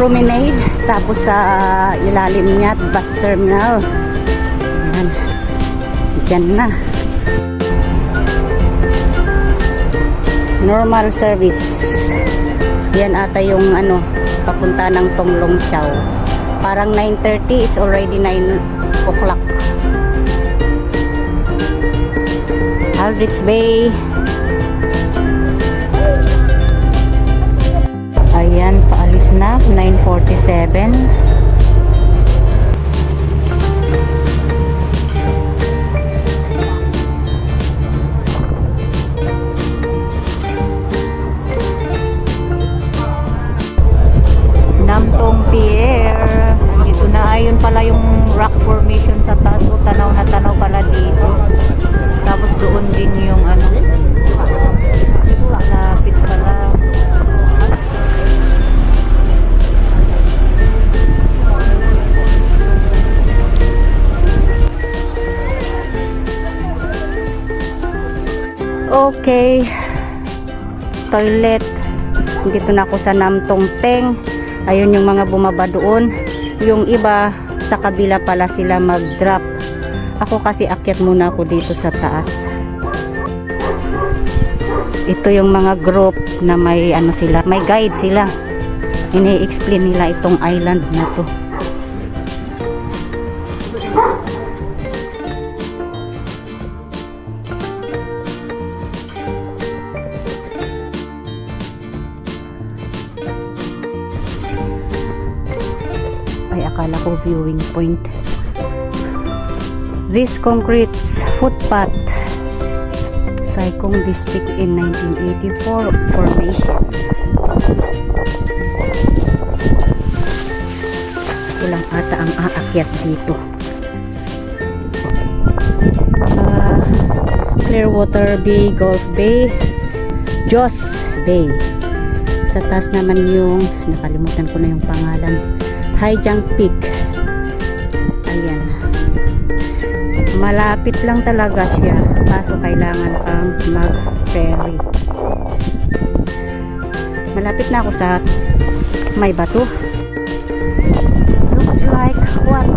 promenade, tapos sa ilalim niya bus terminal. Ayan. Diyan na. Normal service. Yan ata yung ano, papunta ng Tonglong Chow. Parang 9:30, it's already 9 o'clock. Aldrich Bay. Ayan, paalis na, 9:47. Namtong Pier. Dito na, ayun pala yung rock formation sa taas. O, tanaw na tanaw pala dito. Tapos doon din yung ano, lapit pala. Okay, toilet. Dito na ako sa Namtong Teng. Ayun yung mga bumaba doon. Yung iba sa kabila pala sila mag-drop. Ako kasi akyat muna ako dito sa taas. Ito yung mga group na may ano sila, may guide sila. Ini-explain nila itong island na to. Ay, akala ko viewing point. This concrete footpath, Sai Kung District in 1984 formation. Kulang ata ang aakyat dito. Clearwater Bay, Gulf Bay, Joss Bay. Sa taas naman yung, nakalimutan ko na yung pangalan, Haijang Peak. Ayan. Malapit lang talaga siya. Kaso kailangan pang mag-ferry. Malapit na ako sa may bato. Looks like what?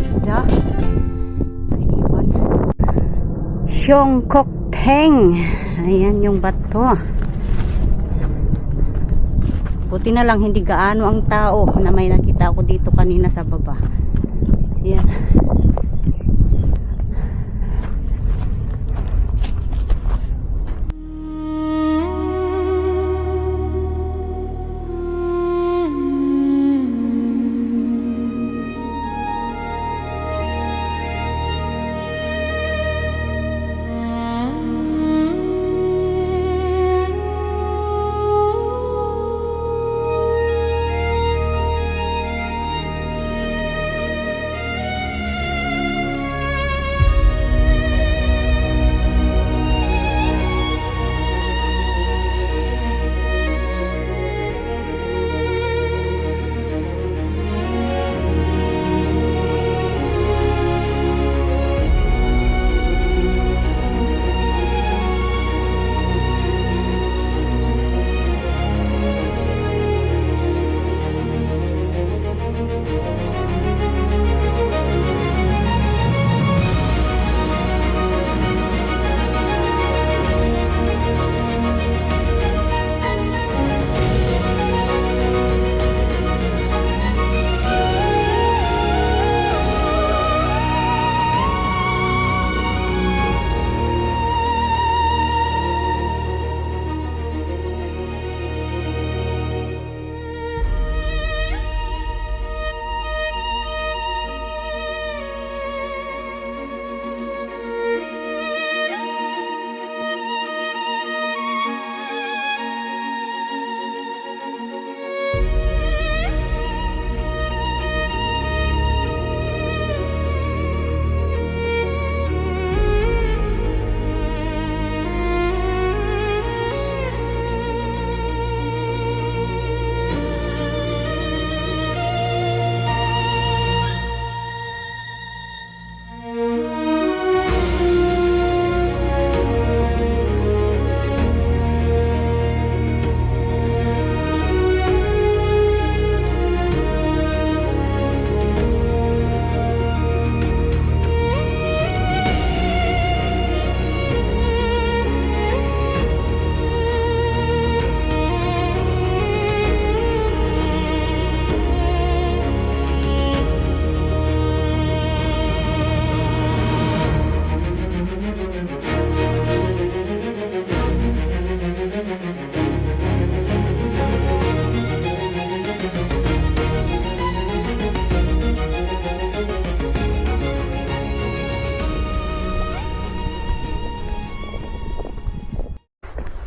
Isda. Naiwan. Siongkok Teng. Ayan yung bato. Buti na lang hindi gaano ang tao na may nakita ako dito kanina sa baba. Yan.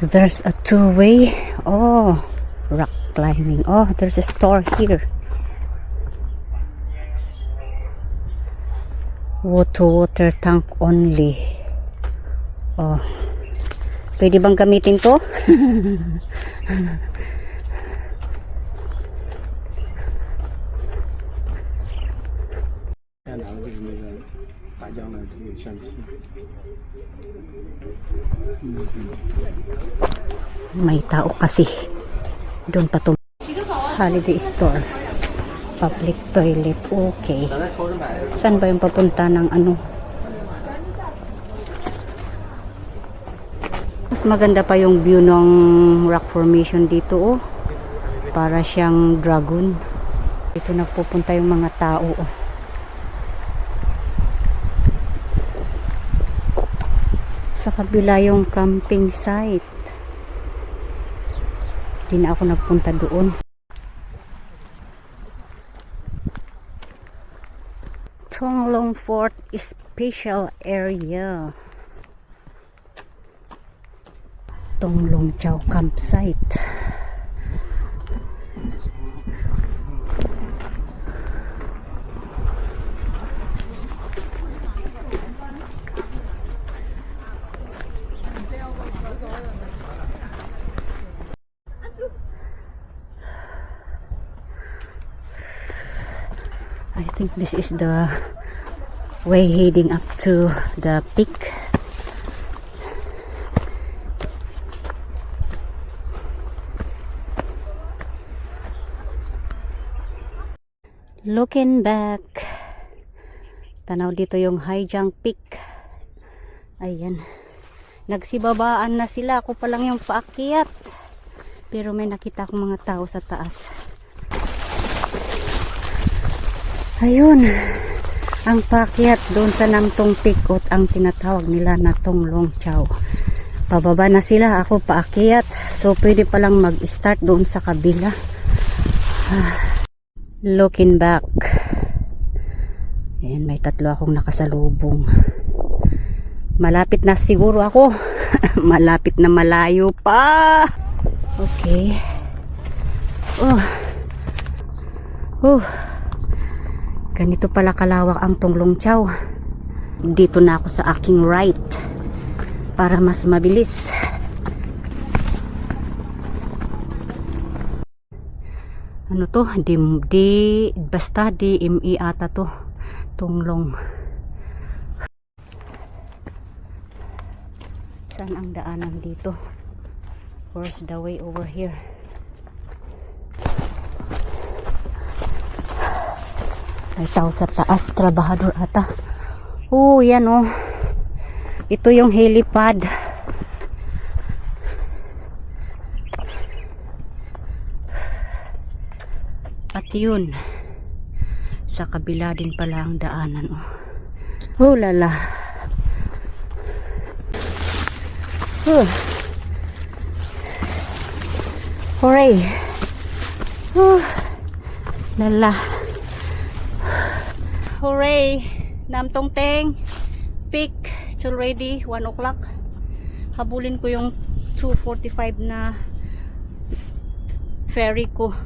There's a two-way. Oh, rock climbing. Oh, there's a store here. Water tank only. Oh, pwede bang gamitin to? May tao kasi. Doon pa to. Holiday store. Public toilet. Okay. Saan ba yung papunta ng ano? Mas maganda pa yung view ng rock formation dito, oh. Para siyang dragon. Dito nagpupunta yung mga tao, oh. Sa kabila yung camping site. Hindi na ako nagpunta doon. Tonglong Fort Special Area. Tonglong Chau Campsite. I think this is the way heading up to the peak. Looking back, tanaw dito yung Haijiang Peak. Ayan, nagsibabaan na sila. Ako pa lang yung paakyat, pero may nakita akong mga tao sa taas. Ayun, ang paakyat doon sa Namtong Peak at ang tinatawag nila na Tonglong Chau. Pababa na sila, ako paakyat, so pwede palang mag-start doon sa kabila. Looking back, ayan, may tatlo akong nakasalubong. Malapit na siguro ako. Malapit na, malayo pa. Okay. Ganito pala kalawak ang Tonglong Chau. Dito na ako sa aking right para mas mabilis. Ano to? Basta DME ata to. Tonglong. Saan ang daanan dito? Where's the way over here? May tao sa taas, trabahador ata. Oh, yan oh. Ito yung helipad. At yun, sa kabila din pala ang daanan, oh. Oh lala. Hooray. Lala. Hooray! Namtong Teng Peak. It's already 1 o'clock. Habulin ko yung 2:45 na ferry ko.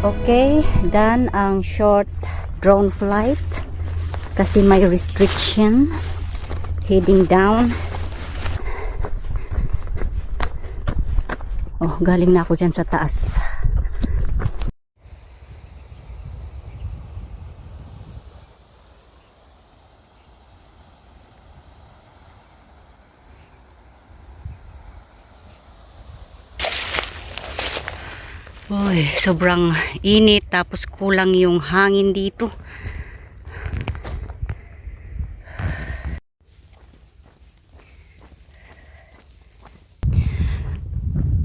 Okay, done ang short drone flight kasi may restriction. Heading down. Oh, galing na ako dyan sa taas. Uy, sobrang init tapos kulang yung hangin dito.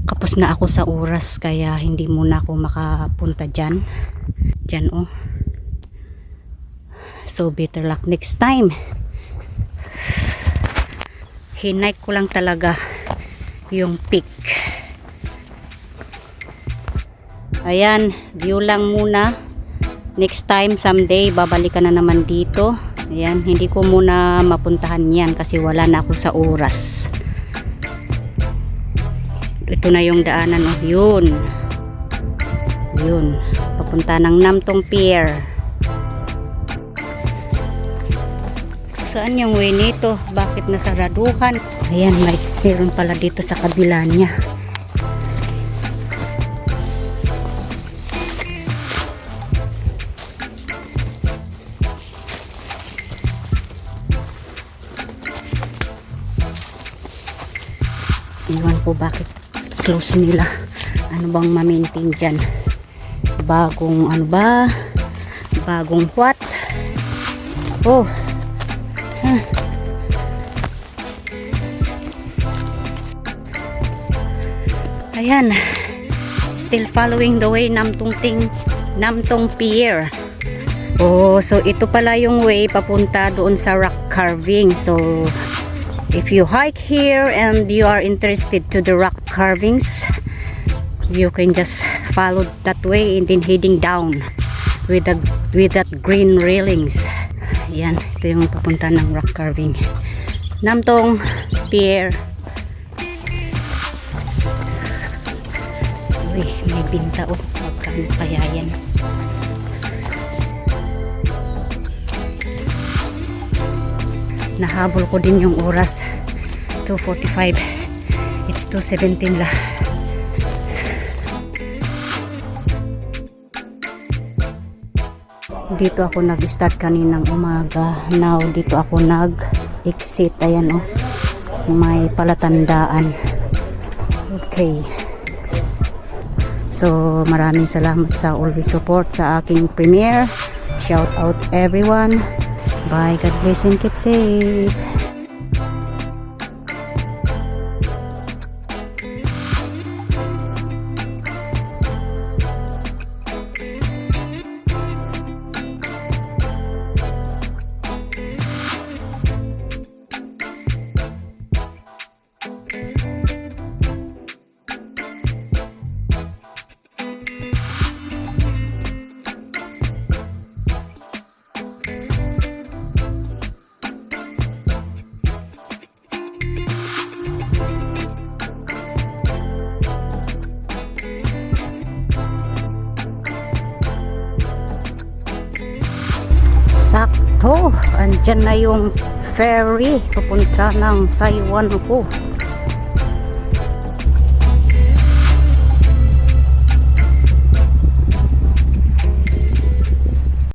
Kapos na ako sa oras kaya hindi muna ako makapunta dyan. Dyan oh. So better luck next time. Hinike ko lang talaga yung peak. Ayan, view lang muna. Next time, someday, babalikan na naman dito. Ayan, hindi ko muna mapuntahan yan kasi wala na ako sa oras. Ito na yung daanan, oh. Yun. Yun. Papunta ng Namtong Pier. So, saan yung way nito? Bakit nasaraduhan? Ayan, mayroon pala dito sa kabila niya. Iwan ko bakit close nila. Ano bang ma-maintain dyan? Bagong ano ba? Bagong what? Oh. Huh. Ayan. Still following the way Namtong Pier. Oh, so ito pala yung way papunta doon sa rock carving. So if you hike here and you are interested to the rock carvings, you can just follow that way and then heading down with that green railings. Yan, ito yung papunta ng rock carving. Namtong Pier. Uy, may binta oh. Magkano kaya yan? Nahabol ko din yung oras. 2:45. It's 2:17 la. Dito ako nag-start kaninang umaga. Now dito ako nag-exit. Ayan oh. May palatandaan. Okay. So maraming salamat sa always support sa aking premiere. Shout out everyone. Bye, God bless and keep safe. Sakto, andyan na yung ferry papunta ng Saiwan ko.